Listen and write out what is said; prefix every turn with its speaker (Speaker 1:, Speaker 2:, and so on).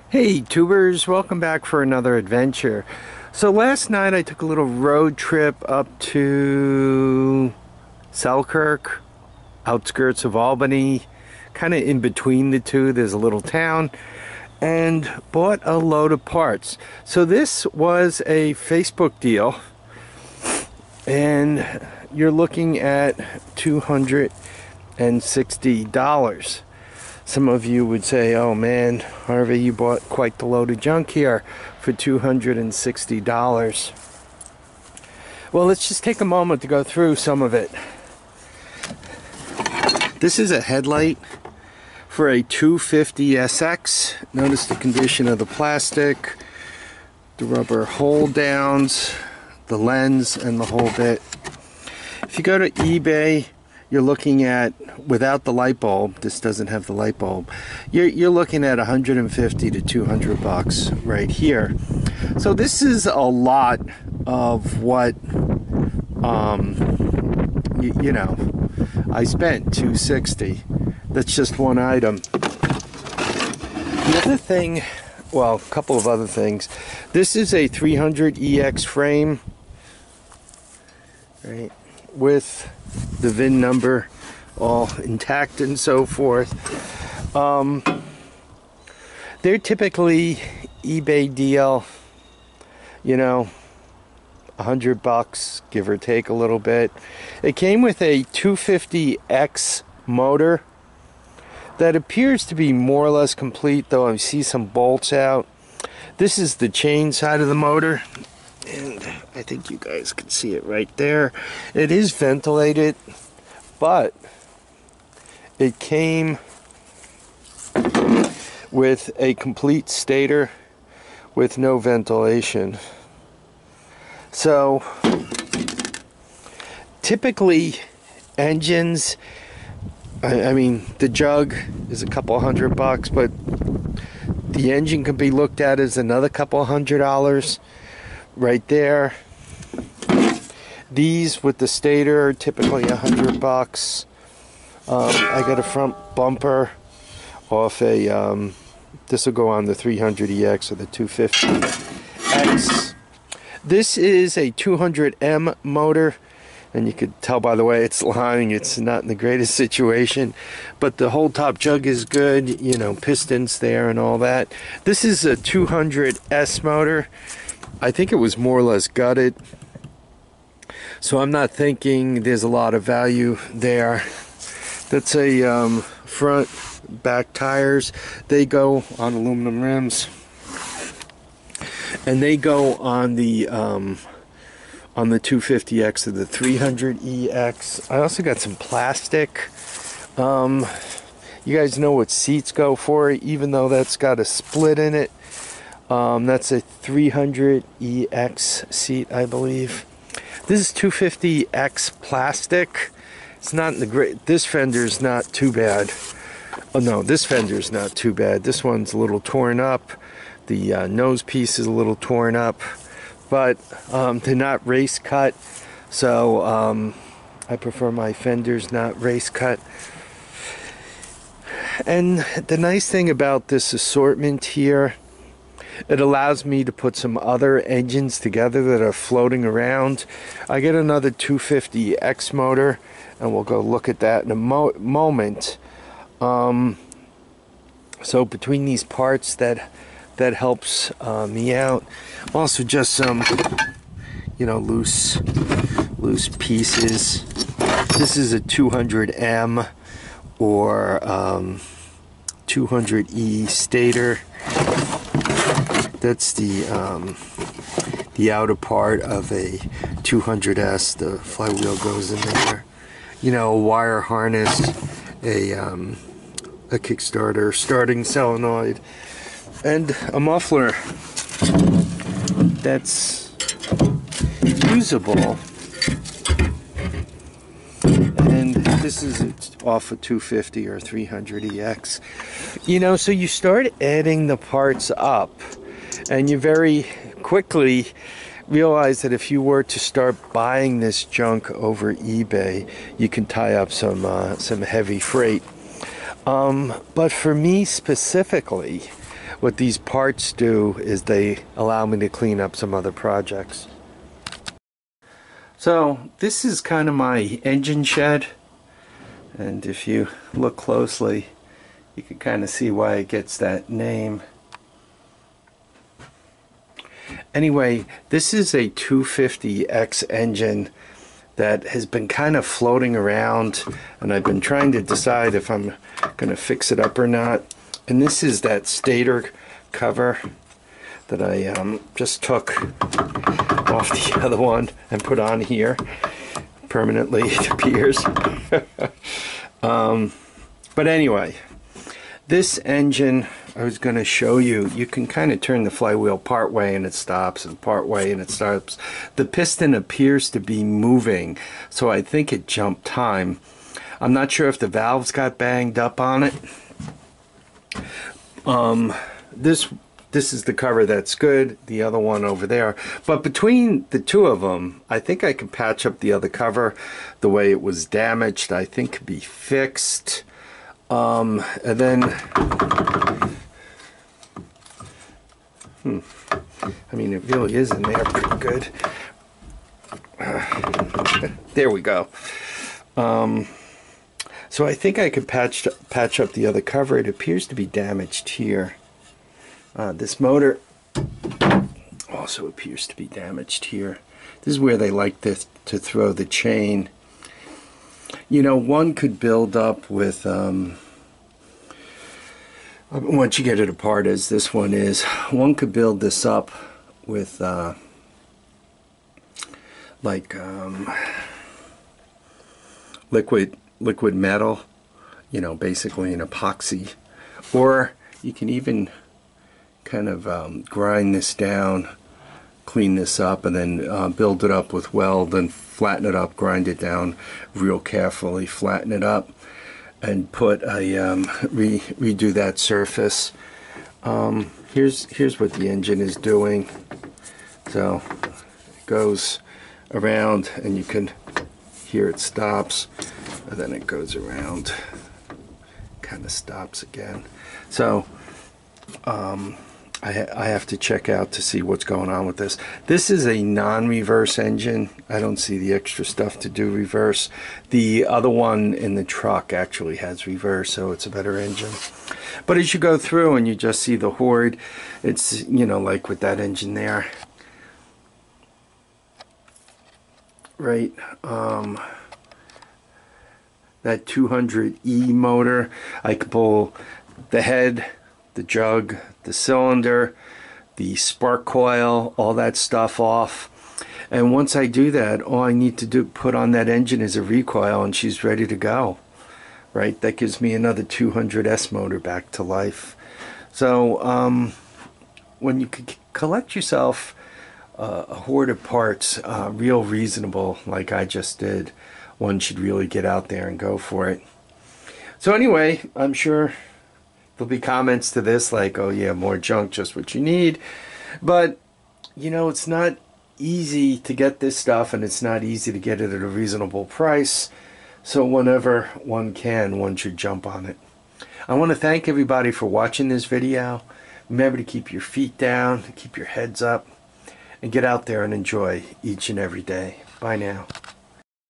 Speaker 1: Hey tubers, welcome back for another adventure. So last night I took a little road trip up to Selkirk, outskirts of Albany, kind of in between the two. There's a little town, and bought a load of parts. So this was a Facebook deal, and you're looking at $260. Some of you would say, oh man, Harvey, you bought quite the load of junk here for $260. Well, let's just take a moment to go through some of it. This is a headlight for a 250SX. Notice the condition of the plastic, the rubber hold downs, the lens, and the whole bit. If you go to eBay, you're looking at, without the light bulb, this doesn't have the light bulb, you're looking at 150 to 200 bucks right here. So this is a lot of what you know, I spent $260. That's just one item. The other thing, well, a couple of other things. This is a 300EX frame, right, with the VIN number all intact and so forth. They're typically eBay deal, you know, 100 bucks, give or take a little bit. It came with a 250X motor that appears to be more or less complete, though I see some bolts out. This is the chain side of the motor, and I think you guys can see it right there. It is ventilated, but it came with a complete stator with no ventilation. So typically engines, I mean, the jug is a couple $100, but the engine can be looked at as another couple $100 right there. These with the stator are typically $100. I got a front bumper off a this will go on the 300EX or the 250X. This is a 200M motor, and you could tell by the way it's lying, it's not in the greatest situation, but the whole top jug is good, you know, pistons there and all that. This is a 200S motor. I think it was more or less gutted, so I'm not thinking there's a lot of value there. That's a front, back tires. They go on aluminum rims, and they go on the 250X or the 300EX. I also got some plastic. You guys know what seats go for, even though that's got a split in it. That's a 300EX seat, I believe. This is 250X plastic. It's not in the great. This fender's not too bad. Oh no, this fender's not too bad. This one's a little torn up. The nose piece is a little torn up, but they're not race cut. So I prefer my fenders not race cut. And the nice thing about this assortment here, it allows me to put some other engines together that are floating around. I get another 250X motor, and we'll go look at that in a moment. So between these parts, that helps me out. Also just some, you know, loose pieces. This is a 200M or 200E stator. That's the outer part of a 200S. The flywheel goes in there. You know, a wire harness, a Kickstarter starting solenoid, and a muffler that's usable. And this is off a 250 or 300EX. You know, so you start adding the parts up, and you very quickly realize that if you were to start buying this junk over eBay, you can tie up some heavy freight. But for me specifically, what these parts do is they allow me to clean up some other projects. So this is kind of my engine shed, and if you look closely you can kind of see why it gets that name. Anyway, this is a 250X engine that has been kind of floating around, and I've been trying to decide if I'm going to fix it up or not. And this is that stator cover that I just took off the other one and put on here permanently, it appears. But anyway, this engine, I was going to show you, you can kind of turn the flywheel part way and it stops, and part way and it starts. The piston appears to be moving, so I think it jumped time. I'm not sure if the valves got banged up on it. This is the cover that's good, the other one over there. But between the two of them, I think I can patch up the other cover. The way it was damaged, I think could be fixed. And then, I mean, it really is in there pretty good. There we go. So I think I could patch up the other cover. It appears to be damaged here. This motor also appears to be damaged here. This is where they like to throw the chain. You know, one could build up with, once you get it apart as this one is, one could build this up with like liquid metal, you know, basically an epoxy, or you can even kind of grind this down, clean this up, and then build it up with weld, and flatten it up, grind it down real carefully, flatten it up, and put a redo that surface. Here's what the engine is doing. So it goes around, and you can hear it stops, and then it goes around, kind of stops again. So I have to check out to see what's going on with this. This is a non-reverse engine. I don't see the extra stuff to do reverse. The other one in the truck actually has reverse, so it's a better engine. But as you go through and you just see the hoard, it's, you know, like with that engine there, right? That 200E motor, I could pull the head, the jug, the cylinder, the spark coil, all that stuff off. And once I do that, all I need to put on that engine is a recoil, and she's ready to go. Right? That gives me another 200S motor back to life. So when you collect yourself a hoard of parts, real reasonable, like I just did, one should really get out there and go for it. So anyway, I'm sure there'll be comments to this like, oh yeah, more junk, just what you need. But, you know, it's not easy to get this stuff, and it's not easy to get it at a reasonable price. So whenever one can, one should jump on it. I want to thank everybody for watching this video. Remember to keep your feet down, keep your heads up, and get out there and enjoy each and every day. Bye now.